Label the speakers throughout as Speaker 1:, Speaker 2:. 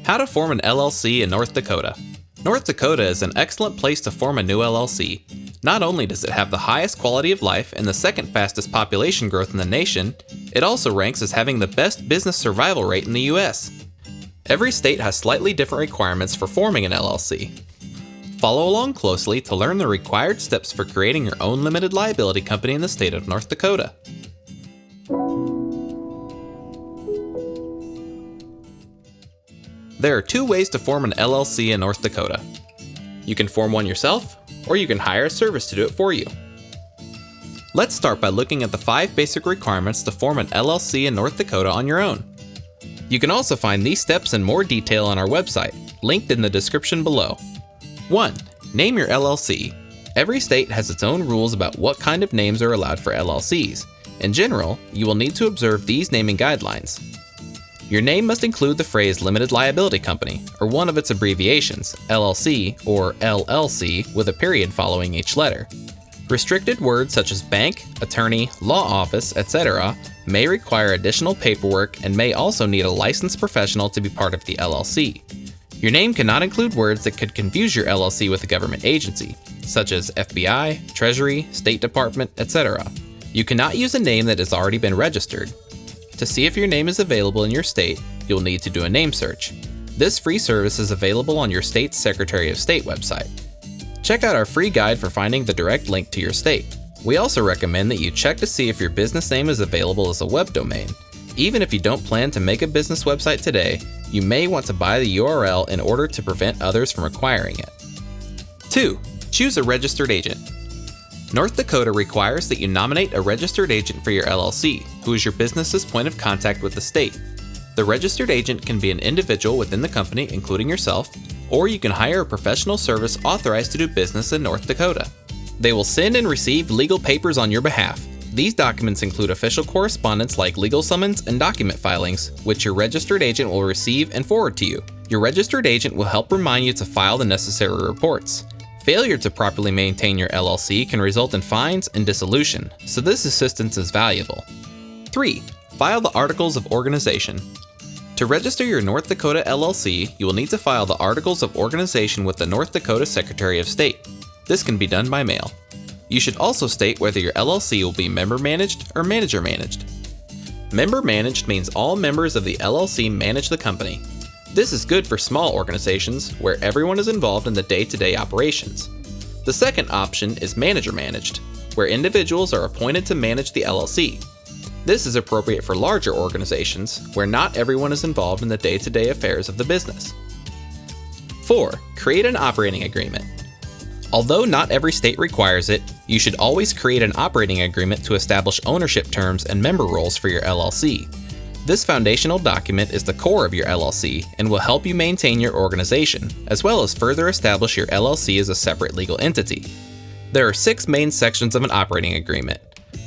Speaker 1: How to form an LLC in North Dakota. North Dakota is an excellent place to form a new LLC. Not only does it have the highest quality of life and the second fastest population growth in the nation, it also ranks as having the best business survival rate in the US. Every state has slightly different requirements for forming an LLC. Follow along closely to learn the required steps for creating your own limited liability company in the state of North Dakota. There are two ways to form an LLC in North Dakota. You can form one yourself, or you can hire a service to do it for you. Let's start by looking at the 5 basic requirements to form an LLC in North Dakota on your own. You can also find these steps in more detail on our website, linked in the description below. 1. Name your LLC. Every state has its own rules about what kind of names are allowed for LLCs. In general, you will need to observe these naming guidelines. Your name must include the phrase Limited Liability Company, or one of its abbreviations, LLC or LLC, with a period following each letter. Restricted words such as bank, attorney, law office, etc. may require additional paperwork and may also need a licensed professional to be part of the LLC. Your name cannot include words that could confuse your LLC with a government agency, such as FBI, Treasury, State Department, etc. You cannot use a name that has already been registered. To see if your name is available in your state, you'll need to do a name search. This free service is available on your state's Secretary of State website. Check out our free guide for finding the direct link to your state. We also recommend that you check to see if your business name is available as a web domain. Even if you don't plan to make a business website today, you may want to buy the URL in order to prevent others from acquiring it. 2. Choose a registered agent. North Dakota requires that you nominate a registered agent for your LLC, who is your business's point of contact with the state. The registered agent can be an individual within the company, including yourself, or you can hire a professional service authorized to do business in North Dakota. They will send and receive legal papers on your behalf. These documents include official correspondence like legal summons and document filings, which your registered agent will receive and forward to you. Your registered agent will help remind you to file the necessary reports. Failure to properly maintain your LLC can result in fines and dissolution, so this assistance is valuable. 3. File the Articles of Organization. To register your North Dakota LLC, you will need to file the Articles of Organization with the North Dakota Secretary of State. This can be done by mail. You should also state whether your LLC will be member-managed or manager-managed. Member-managed means all members of the LLC manage the company. This is good for small organizations where everyone is involved in the day-to-day operations. The second option is manager-managed, where individuals are appointed to manage the LLC. This is appropriate for larger organizations where not everyone is involved in the day-to-day affairs of the business. 4. Create an operating agreement. Although not every state requires it, you should always create an operating agreement to establish ownership terms and member roles for your LLC. This foundational document is the core of your LLC and will help you maintain your organization, as well as further establish your LLC as a separate legal entity. There are 6 main sections of an operating agreement.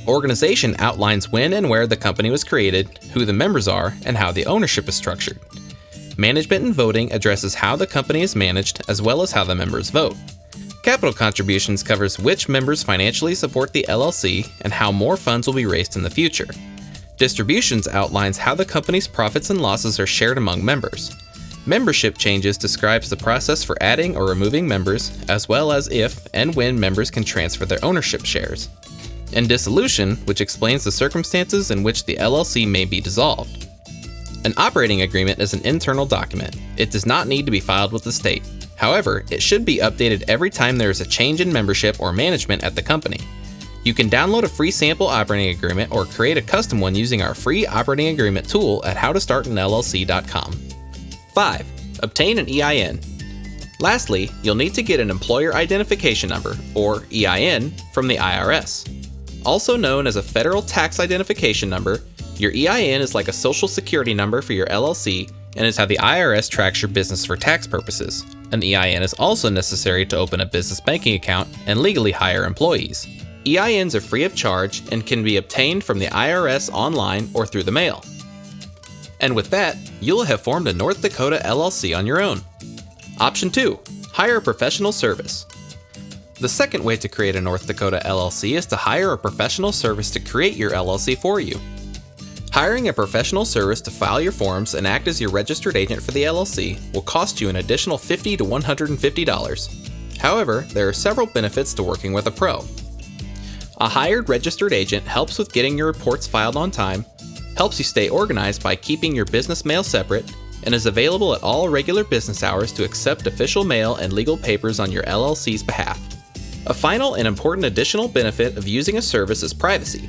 Speaker 1: Organization outlines when and where the company was created, who the members are, and how the ownership is structured. Management and voting addresses how the company is managed, as well as how the members vote. Capital contributions covers which members financially support the LLC and how more funds will be raised in the future. Distributions outlines how the company's profits and losses are shared among members. Membership changes describes the process for adding or removing members, as well as if and when members can transfer their ownership shares. And dissolution, which explains the circumstances in which the LLC may be dissolved. An operating agreement is an internal document. It does not need to be filed with the state. However, it should be updated every time there is a change in membership or management at the company. You can download a free sample operating agreement or create a custom one using our free operating agreement tool at howtostartanllc.com. 5. Obtain an EIN. Lastly, you'll need to get an Employer Identification Number, or EIN, from the IRS. Also known as a Federal Tax Identification Number, your EIN is like a social security number for your LLC and is how the IRS tracks your business for tax purposes. An EIN is also necessary to open a business banking account and legally hire employees. EINs are free of charge and can be obtained from the IRS online or through the mail. And with that, you'll have formed a North Dakota LLC on your own. Option 2. Hire a professional service. The second way to create a North Dakota LLC is to hire a professional service to create your LLC for you. Hiring a professional service to file your forms and act as your registered agent for the LLC will cost you an additional $50 to $150. However, there are several benefits to working with a pro. A hired registered agent helps with getting your reports filed on time, helps you stay organized by keeping your business mail separate, and is available at all regular business hours to accept official mail and legal papers on your LLC's behalf. A final and important additional benefit of using a service is privacy.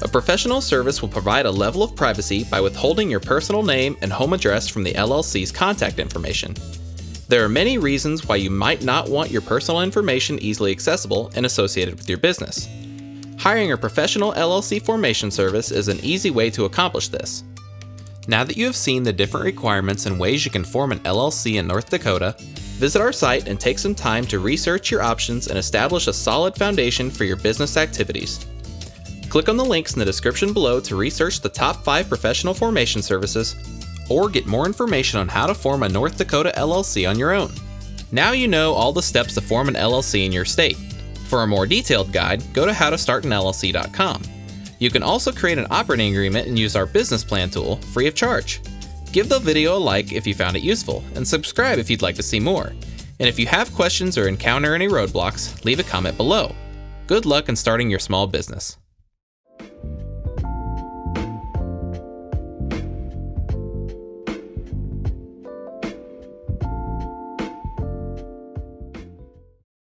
Speaker 1: A professional service will provide a level of privacy by withholding your personal name and home address from the LLC's contact information. There are many reasons why you might not want your personal information easily accessible and associated with your business. Hiring a professional LLC formation service is an easy way to accomplish this. Now that you have seen the different requirements and ways you can form an LLC in North Dakota, visit our site and take some time to research your options and establish a solid foundation for your business activities. Click on the links in the description below to research the top 5 professional formation services, or get more information on how to form a North Dakota LLC on your own. Now you know all the steps to form an LLC in your state. For a more detailed guide, go to howtostartanllc.com. You can also create an operating agreement and use our business plan tool free of charge. Give the video a like if you found it useful, and subscribe if you'd like to see more. And if you have questions or encounter any roadblocks, leave a comment below. Good luck in starting your small business.